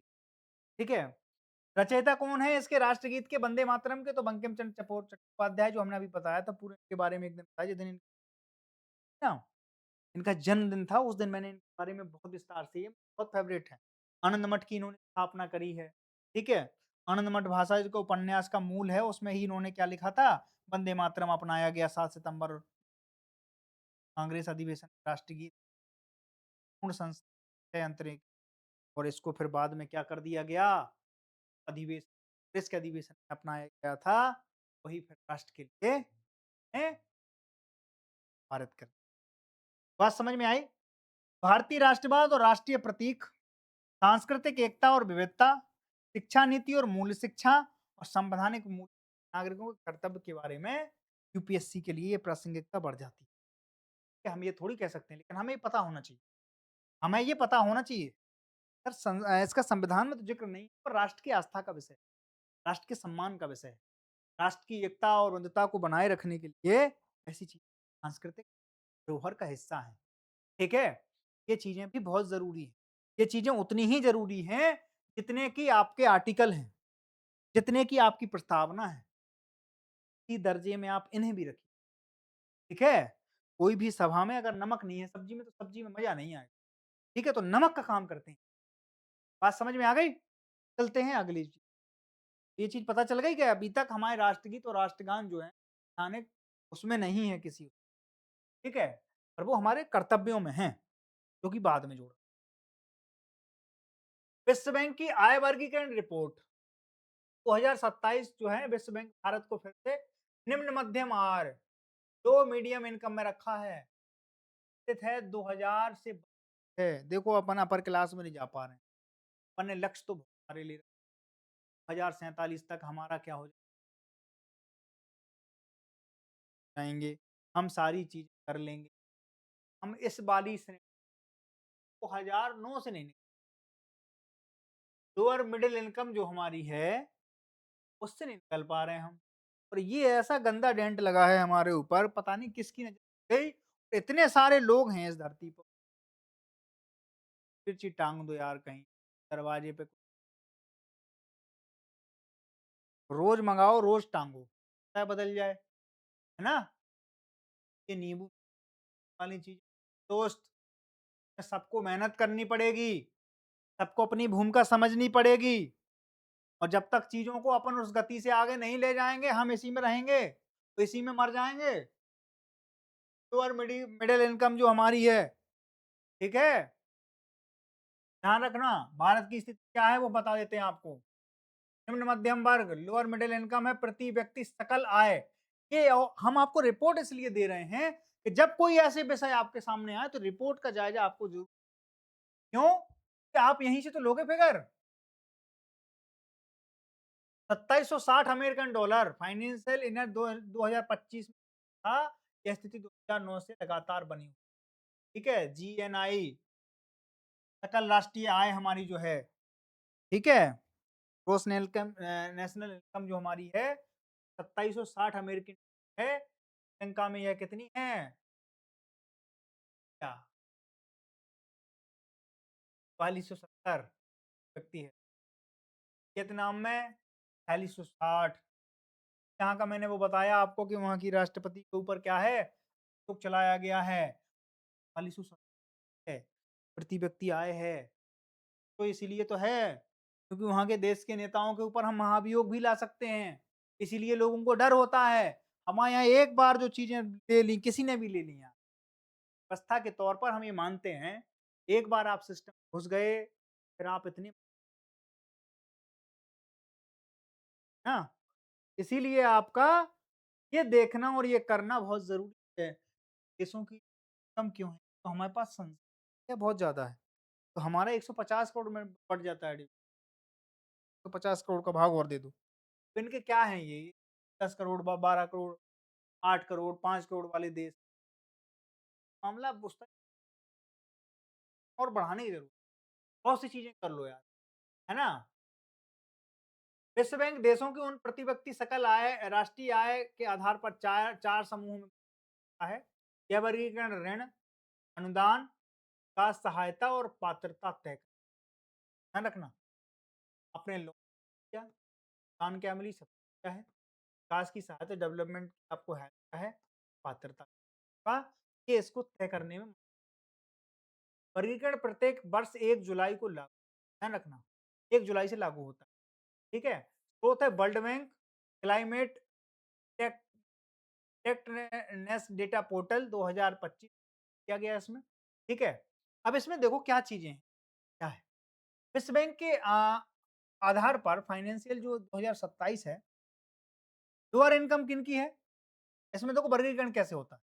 ठीक है। रचयिता कौन है इसके राष्ट्रगीत के, वंदे मातरम के? तो बंकिम चंद्र चट्टोपाध्याय, जो हमने अभी बताया था, पूरे के बारे में एक दिन बताया जिस दिन ना इनका जन्मदिन था, उस दिन मैंने इनके बारे में बहुत विस्तार से, ये बहुत फेवरेट है। आनंद मठ की इन्होंने स्थापना करी है। ठीक है। आनंद मठ भाषा जो उपन्यास का मूल है, उसमें ही इन्होंने क्या लिखा था? वंदे मातरम अपनाया गया 7 सितंबर, कांग्रेस अधिवेशन राष्ट्रगीत पूर्ण संस्था अंतरिक। और इसको फिर बाद में क्या कर दिया गया? अधिवेशन, कांग्रेस के अधिवेशन में अपनाया गया था। वही फिर राष्ट्र के लिए है, भारत कर। बात समझ में आई? भारतीय राष्ट्रवाद और राष्ट्रीय प्रतीक, सांस्कृतिक एकता और विविधता, शिक्षा नीति और मूल्य शिक्षा, और संवैधानिक मूल्य, नागरिकों के कर्तव्य के बारे में यूपीएससी के लिए ये प्रासंगिकता बढ़ जाती है। कि हम ये थोड़ी कह सकते हैं, लेकिन हमें ये पता होना चाहिए। हमें ये पता होना चाहिए। सर इसका संविधान में तो जिक्र नहीं, पर राष्ट्र की आस्था का विषय, राष्ट्र के सम्मान का विषय है। राष्ट्र की एकता और विविधता को बनाए रखने के लिए ऐसी चीज सांस्कृतिक धरोहर का हिस्सा है। ठीक है। ये चीजें भी बहुत जरूरी है। ये चीजें उतनी ही जरूरी हैं जितने की आपके आर्टिकल हैं, जितने की आपकी प्रस्तावना है। इसी दर्जे में आप इन्हें भी रखिए। ठीक है। कोई भी सभा में अगर नमक नहीं है सब्जी में, तो सब्जी में मजा नहीं आएगा। ठीक है। तो नमक का काम करते हैं। बात समझ में आ गई? चलते हैं अगली चीज। ये चीज पता चल गई कि अभी तक हमारे राष्ट्रगीत और राष्ट्रगान जो है स्थानिक उसमें नहीं है किसी। ठीक है। और वो हमारे कर्तव्यों में है, जो कि बाद में जोड़ा। विश्व बैंक की आय वर्गीकरण रिपोर्ट 2027 जो है, विश्व बैंक भारत को फिर से निम्न मध्यम आय, लो मीडियम इनकम में रखा है। स्थित है 2000 से है। देखो अपन अपर क्लास में नहीं जा पा रहे हैं। अपन ने लक्ष्य तो हमारे लिए 2047 तक हमारा क्या हो जाएंगे, हम सारी चीज कर लेंगे। हम इस वाली श्रेणी को 1009 से नहीं, लोअर मिडिल इनकम जो हमारी है उससे नहीं निकल पा रहे हैं हम। और ये ऐसा गंदा डेंट लगा है हमारे ऊपर, पता नहीं किसकी नजर गई। इतने सारे लोग हैं इस धरती पर, मिर्ची टांग दो यार कहीं दरवाजे पे, रोज मंगाओ रोज टांगो, क्या बदल जाए, है ना। ये नींबू वाली चीज दोस्त, सबको मेहनत करनी पड़ेगी, सबको अपनी भूमिका समझनी पड़ेगी। और जब तक चीजों को अपन उस गति से आगे नहीं ले जाएंगे, हम इसी में रहेंगे तो इसी में मर जाएंगे। लोअर मिडिल इनकम जो हमारी है, ठीक है, ध्यान रखना। भारत की स्थिति क्या है वो बता देते हैं आपको। निम्न मध्यम वर्ग, लोअर मिडिल इनकम है, प्रति व्यक्ति सकल आय। ये हम आपको रिपोर्ट इसलिए दे रहे हैं कि जब कोई ऐसे विषय आपके सामने आए तो रिपोर्ट का जायजा आपको जरूर। क्यों? कि आप यहीं से तो लोगे figure. 2760 American dollar financial year 2025 में था। यह स्थिति 2009 से लगातार बनी हुई। ठीक है। जीएनआई, सकल राष्ट्रीय आय हमारी जो है, ठीक है, ग्रोस नेशनल इनकम जो हमारी है 2760 अमेरिकन है। श्रीलंका में यह कितनी है? 4270 व्यक्ति है। वियतनाम में 4660। यहाँ का मैंने वो बताया आपको कि वहाँ की राष्ट्रपति के ऊपर क्या है, हुक्म चलाया गया है, 4270 है, प्रति व्यक्ति आय है। तो इसीलिए तो है, क्योंकि वहाँ के देश के नेताओं के ऊपर हम महाभियोग भी ला सकते हैं। इसीलिए लोगों को डर होता है। हमारे यहाँ एक बार जो चीज़ें ले ली, किसी ने भी ले ली यहाँ, व्यवस्था के तौर पर हम ये मानते हैं, एक बार आप सिस्टम में घुस गए, फिर आप इतनी ना, इसीलिए आपका ये देखना और ये करना बहुत ज़रूरी है। देशों की कम क्यों है? तो हमारे पास संख्या बहुत ज़्यादा है। तो हमारा 150 करोड़ में बढ़ जाता है, 150 करोड़ का भाग और दे दो। तो इनके क्या हैं ये? 10 करोड़, 12 करोड़, 8 करोड़, 5 करोड़ वाले देश। मामला उस तक और बढ़ाने की ज़रूरत है। बहुत सी चीज़ें कर लो यार, है ना? विश्व बैंक देशों की उन प्रति व्यक्ति सकल आय, राष्ट्रीय आय के आधार पर 4 समूह में बाँटा है। यह वर्गीकरण ऋण, अनुदान, का सहायता और पात्रता तय ध्यान रखना। आपने लोन किया, अनुदान क्या मिली, सब क्या है, विकास की सहायता, डेवलपमेंट आपको है क्या है, पात्रता का, ये इसको तय करने में वर्गीकरण प्रत्येक वर्ष 1 जुलाई को लागू, ध्यान रखना, 1 जुलाई से लागू होता है, ठीक है? स्रोत है वर्ल्ड बैंक, क्लाइमेट टेक टेक्टनेस डेटा पोर्टल 2025 किया गया इसमें, ठीक है? अब इसमें देखो क्या चीज़ें हैं, क्या है? विश्व बैंक के आधार पर फाइनेंशियल जो 2027 है, लोअर इनकम किनकी है? इसमें देखो वर्गीकरण कैसे होता है।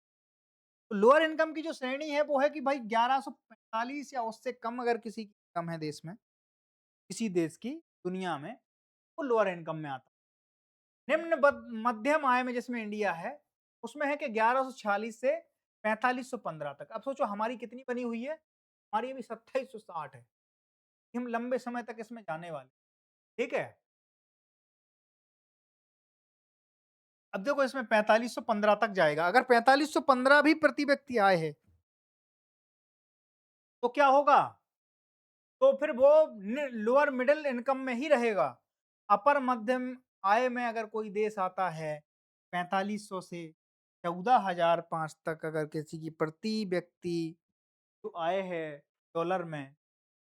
तो लोअर इनकम की जो श्रेणी है वो है कि भाई 1145 या उससे कम अगर किसी की इनकम है देश में, किसी देश की दुनिया में, वो लोअर इनकम में आता है। निम्न मध्यम आय में जिसमें इंडिया है, उसमें है कि 1146 से 4515 तक। अब सोचो हमारी कितनी बनी हुई है? हमारी अभी 2760 है। हम लंबे समय तक इसमें जाने वाले, ठीक है? अब देखो इसमें 4515 तक जाएगा। अगर 4515 भी प्रति व्यक्ति आय है, तो क्या होगा? तो फिर वो लोअर मिडिल इनकम में ही रहेगा। अपर मध्यम आय में अगर कोई देश आता है 4500 से 14,005 तक, अगर किसी की प्रति व्यक्ति जो आय है डॉलर में,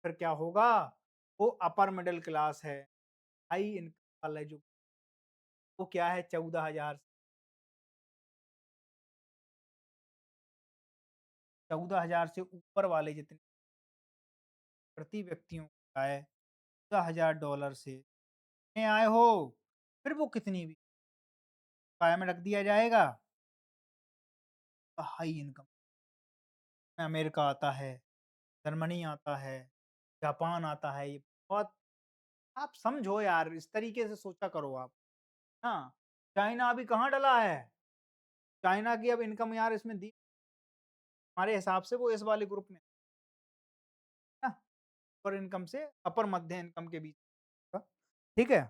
फिर क्या होगा? वो अपर मिडिल क्लास है, हाई इनकम वाला जो, वो क्या है 14,000, 14,000 से ऊपर वाले जितने प्रति व्यक्तियों की आय $14,000 से में आए हो, फिर वो कितनी भी आय में रख दिया जाएगा, हाई इनकम में अमेरिका आता है, जर्मनी आता है, जापान आता है, ये बहुत, आप समझो यार, इस तरीके से सोचा करो आप, हाँ। चाइना अभी कहाँ डला है? चाइना की अब इनकम यार इसमें दी, हमारे हिसाब से वो इस वाले ग्रुप में है ना, अपर इनकम से अपर मध्य इनकम के बीच का, ठीक है?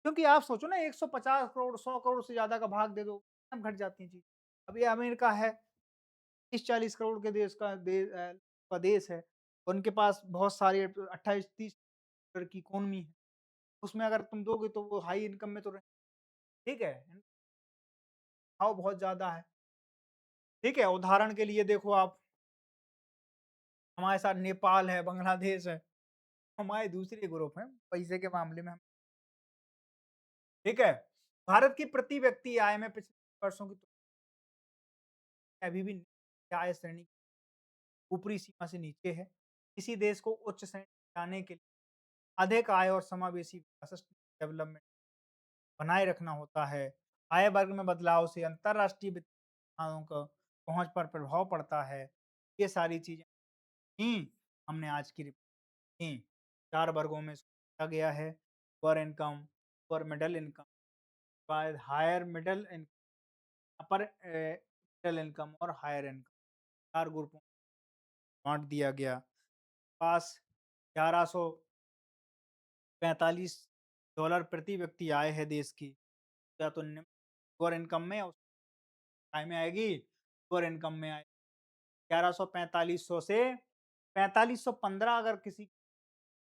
क्योंकि आप सोचो ना, 150 करोड़, 100 करोड़ से ज़्यादा का भाग दे दो, तब घट जाती है चीज़। अब ये अमेरिका है, 30-40 करोड़ के देश का का देश है। उनके पास बहुत सारी 28-30 करोड़ की इकोनॉमी है। उसमें अगर तुम दोगे तो वो हाई इनकम में तो रहे, ठीक है? भाव बहुत ज़्यादा है, ठीक है? उदाहरण के लिए देखो आप, हमारे साथ नेपाल है, बांग्लादेश है, हमारे दूसरे ग्रुप हैं, पैसे के मामले में हम, ठीक है? भारत की प्रति व्यक्ति आय में पिछले वर्षों की तुलना में अभी भी आय श्रेणी ऊपरी सीमा से नीचे है। किसी देश को उच्च श्रेणी में जाने के लिए अधिक आय और समावेशी विकास डेवलपमेंट बनाए रखना होता है। आय वर्ग में बदलाव से अंतर्राष्ट्रीय वित्तीय संस्थानों को पहुंच पर प्रभाव पड़ता है। ये सारी चीजें ही हमने आज की रिपोर्ट की। 4 वर्गों में इसको बाँटा गया है। Lower income, lower middle income, बाद higher middle income, upper middle income और हायर इनकम, 4 ग्रुपों में बाँट दिया गया। पास 1145 डॉलर प्रति व्यक्ति आय है देश की, या तो लोअर इनकम में या आय में आएगी, लोअर इनकम में आएगी। 1145 से 4515 अगर किसी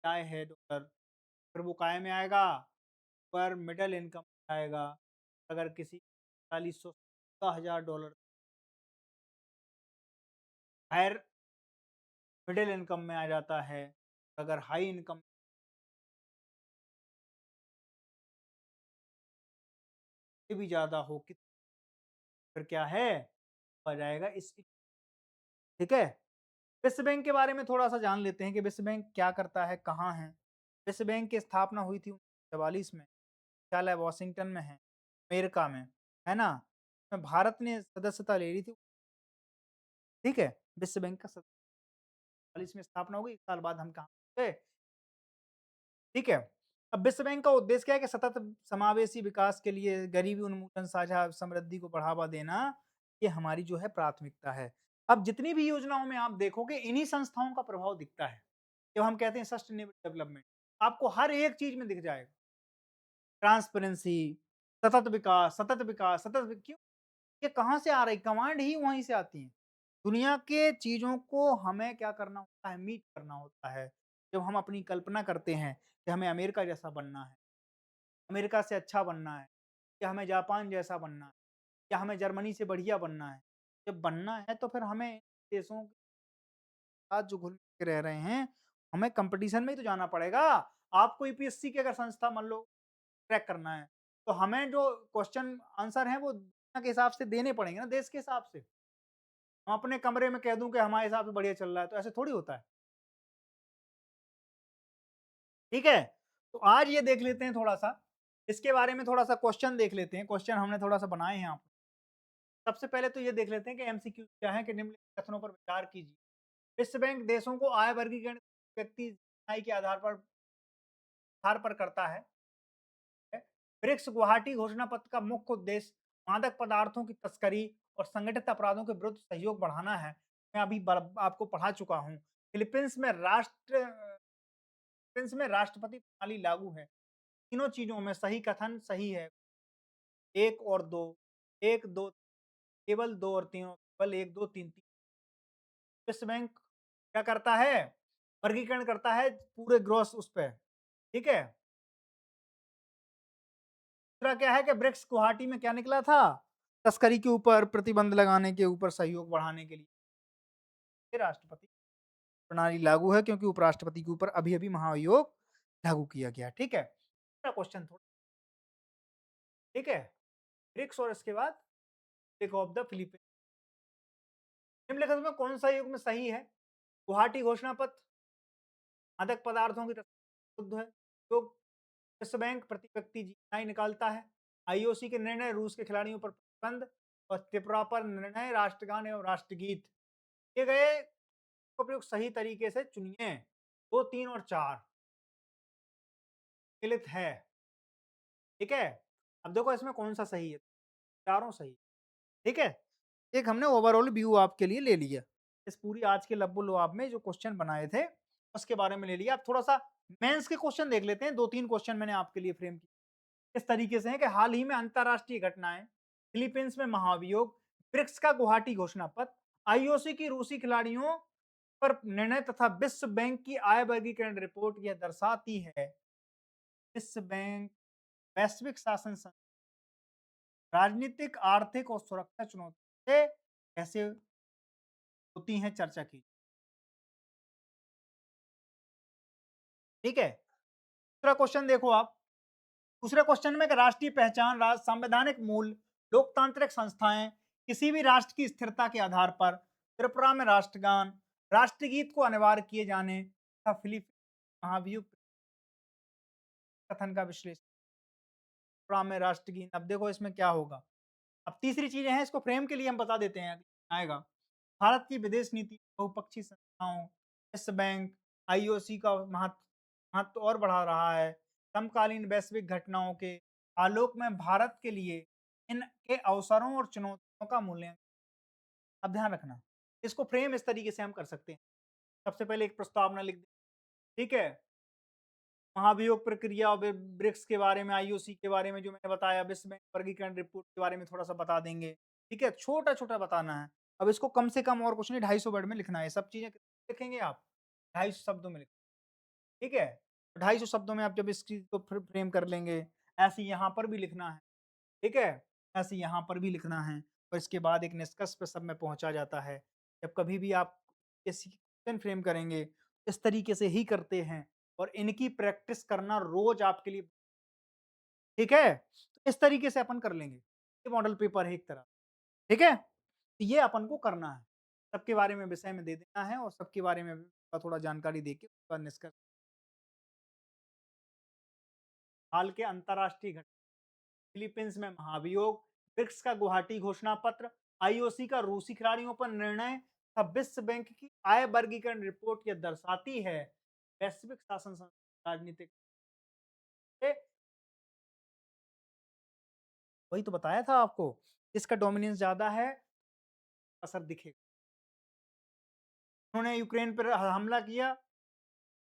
आय है डॉलर, फिर वो काय में आएगा? पर मिडल इनकम में आएगा। अगर किसी 40,000 $60,000 हायर मिडल इनकम में आ जाता है, अगर हाई इनकम से भी ज़्यादा हो कि फिर क्या है? आ जाएगा इस ठीक है? विश्व बैंक के बारे में थोड़ा-सा जान लेते हैं कि विश्व बैंक क्या करता है, कहाँ है? विश्व बैंक की स्थापना हुई थी 1944 में, मुख्यालय वाशिंगटन में है, अमेरिका में, है ना? में भारत ने सदस्यता ले ली थी, ठीक है? विश्व बैंक का 1944 में स्थापना हो गई, 1 साल बाद हम कहाँ गए, ठीक है? अब विश्व बैंक का उद्देश्य क्या है कि सतत समावेशी विकास के लिए गरीबी उन्मूलन, साझा समृद्धि को बढ़ावा देना, ये हमारी जो है प्राथमिकता है। अब जितनी भी योजनाओं में आप देखोगे इन्हीं संस्थाओं का प्रभाव दिखता है। जब हम कहते हैं सस्टेनेबल डेवलपमेंट, आपको हर एक चीज़ में दिख जाएगा। ट्रांसपेरेंसी, सतत विकास, क्यों? ये कहाँ से आ रही? कमांड ही वहीं से आती है। दुनिया के चीज़ों को हमें क्या करना होता है? मीट करना होता है। जब हम अपनी कल्पना करते हैं कि हमें अमेरिका जैसा बनना है, अमेरिका से अच्छा बनना है, या हमें जापान जैसा बनना है, या हमें जर्मनी से बढ़िया बनना है। जब बनना है तो फिर हमें देशों के साथ जो घुल-मिल के रह रहे हैं, हमें कॉम्पिटिशन में ही तो जाना पड़ेगा। आपको यूपीएससी की अगर संस्था मान लो क्रैक करना है, तो हमें जो क्वेश्चन आंसर हैं वो दुनिया के हिसाब से देने पड़ेंगे ना, देश के हिसाब से। हम अपने कमरे में कह दूँ कि हमारे हिसाब से बढ़िया चल रहा है, तो ऐसे थोड़ी होता है। ठीक है? तो आज ये देख लेते हैं थोड़ा-सा, इसके बारे में थोड़ा-सा क्वेश्चन देख लेते हैं, क्वेश्चन हमने थोड़ा-सा बनाए हैं यहाँ पे। सबसे पहले तो ये देख लेते हैं कि एमसीक्यू क्या है कि निम्नलिखित कथनों पर विचार कीजिए। विश्व बैंक देशों को आय वर्गीकरण व्यक्ति आय के आधार पर करता है। ब्रिक्स गुवाहाटी घोषणा पत्र का मुख्य उद्देश्य मादक पदार्थों की तस्करी और संगठित अपराधों के विरुद्ध सहयोग बढ़ाना है। मैं अभी आपको पढ़ा चुका हूँ। फिलीपींस में राष्ट्रपति प्रणाली लागू है। तीनों चीजों में सही कथन सही है। 1 और 2, 1, 2, केवल 2 और 3, केवल 1, 2, 3, 3। विश्व बैंक क्या करता है? वर्गीकरण करता है पूरे ग्रॉस उस पे, ठीक है? दूसरा क्या है कि ब्रिक्स गुवाहाटी में क्या निकला था? तस्करी के ऊपर प्रतिबंध लगाने के ऊपर सहयोग बढ़ाने के लिए ये राष्ट्रपति प्रणाली लागू है क्योंकि उपराष्ट्रपति के ऊपर अभी-अभी महाभियोग लागू किया गया, ठीक है? तीसरा क्वेश्चन थोड़ा ठीक है? ब्रिक्स और इसके बाद एक ऑफ द फिलीपींस निम्नलिखित में कौन सा युग में सही है? गुवाहाटी घोषणा पत्र मादक पदार्थों की तस्करी विरुद्ध है। जो विश्व बैंक प्रति व्यक्ति जीएसआई निकालता है। आईओसी के निर्णय रूस के खिलाड़ियों पर प्रतिबंध और त्रिपुरा पर निर्णय राष्ट्रगान एवं राष्ट्रगीत किए गए उपयोग सही तरीके से चुनिए। 2, 3 और 4 मिलित है, ठीक है? अब देखो इसमें कौन सा सही है? चारों सही, ठीक है? एक हमने ओवरऑल व्यू आपके लिए ले लिया। इस पूरी आज के लब्बो लुआब में जो क्वेश्चन बनाए थे, उसके बारे में ले लिया। अब थोड़ा-सा मेंस के क्वेश्चन देख लेते हैं। 2-3 क्वेश्चन मैंने आपके लिए फ्रेम किए। इस तरीके से है कि हाल ही में अंतरराष्ट्रीय घटनाएं, फिलीपींस में महाभियोग, ब्रिक्स का गुवाहाटी घोषणा पत्र, आईओसी की रूसी खिलाड़ियों पर निर्णय तथा विश्व बैंक की आय वर्गीकरण रिपोर्ट यह दर्शाती है विश्व बैंक वैश्विक शासन राजनीतिक, आर्थिक और सुरक्षा चुनौती से कैसे होती हैं चर्चा की। ठीक है? दूसरा क्वेश्चन देखो आप। दूसरे क्वेश्चन में कि राष्ट्रीय पहचान, संवैधानिक मूल, लोकतांत्रिक संस्थाएं, किसी भी राष्ट्र की स्थिरता के आधार पर, त्रिपुरा में राष्ट्रगान, राष्ट्रगीत को अनिवार्य किए जाने तथा फिलीपींस महाभियोग कथन का विश्लेषण। त्रिपुरा में राष्ट्रगीत, अब देखो इसमें क्या होगा। अब तीसरी चीजें हैं, इसको फ्रेम के लिए हम बता देते हैं आएगा। भारत की विदेश नीति बहुपक्षीय संस्थाओं, विश्व बैंक, आईओसी का महत्व और बढ़ा रहा है। समकालीन वैश्विक घटनाओं के आलोक में भारत के लिए इनके अवसरों और चुनौतियों का मूल्यांकन। अब ध्यान रखना, इसको फ्रेम इस तरीके से हम कर सकते हैं। सबसे पहले एक प्रस्तावना लिख दें, ठीक है? महाभियोग प्रक्रिया और ब्रिक्स के बारे में, आईओसी के बारे में जो मैंने बताया, विश्व बैंक वर्गीकरण रिपोर्ट के बारे में थोड़ा-सा बता देंगे, ठीक है? छोटा-छोटा बताना है। अब इसको कम से कम और कुछ नहीं 250 वर्ड में लिखना है, सब चीज़ें लिखेंगे आप, 250 शब्दों में लिखें, ठीक है? 250 शब्दों में आप जब इस चीज़ को फ्रेम कर लेंगे, ऐसे ही यहाँ पर भी लिखना है, ठीक है? ऐसे यहाँ पर भी लिखना है और इसके बाद एक निष्कर्ष पे सब में पहुँचा जाता है। जब कभी भी आप किसी क्वेश्चन फ्रेम करेंगे, इस तरीके से ही करते हैं और इनकी प्रैक्टिस करना रोज़ आपके लिए ठीक है? तो इस तरीके से अपन कर लेंगे। ये मॉडल पेपर है एक तरह, ठीक है? तो ये अपन को करना है। सबके बारे में विषय में दे देना है और सबके बारे में भी थोड़ा जानकारी देके उसके बाद निष्कर्ष हाल के अंतर्राष्ट्रीय घटना फिलीपींस में महाभियोग, ब्रिक्स का गुवाहाटी घोषणा पत्र, आईओसी का रूसी खिलाड़ियों पर निर्णय, विश्व बैंक की आय वर्गीकरण रिपोर्ट यह दर्शाती है वैश्विक शासन राजनीतिक वही तो बताया था आपको इसका डोमिनेंस ज्यादा है असर दिखेगा उन्होंने यूक्रेन पर हमला किया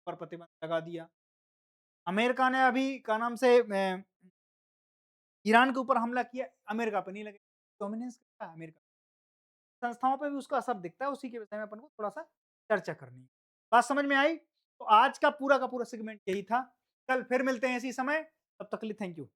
पर प्रतिबंध लगा दिया अमेरिका ने अभी क्या नाम से ईरान के ऊपर हमला किया अमेरिका पे नहीं लगे डोमिनेंस क्या है अमेरिका संस्थाओं पे भी उसका असर दिखता है उसी के विषय में अपन को थोड़ा सा चर्चा करनी है बात समझ में आई तो आज का पूरा सेगमेंट यही था कल फिर मिलते हैं इसी समय तब तक के लिए थैंक यू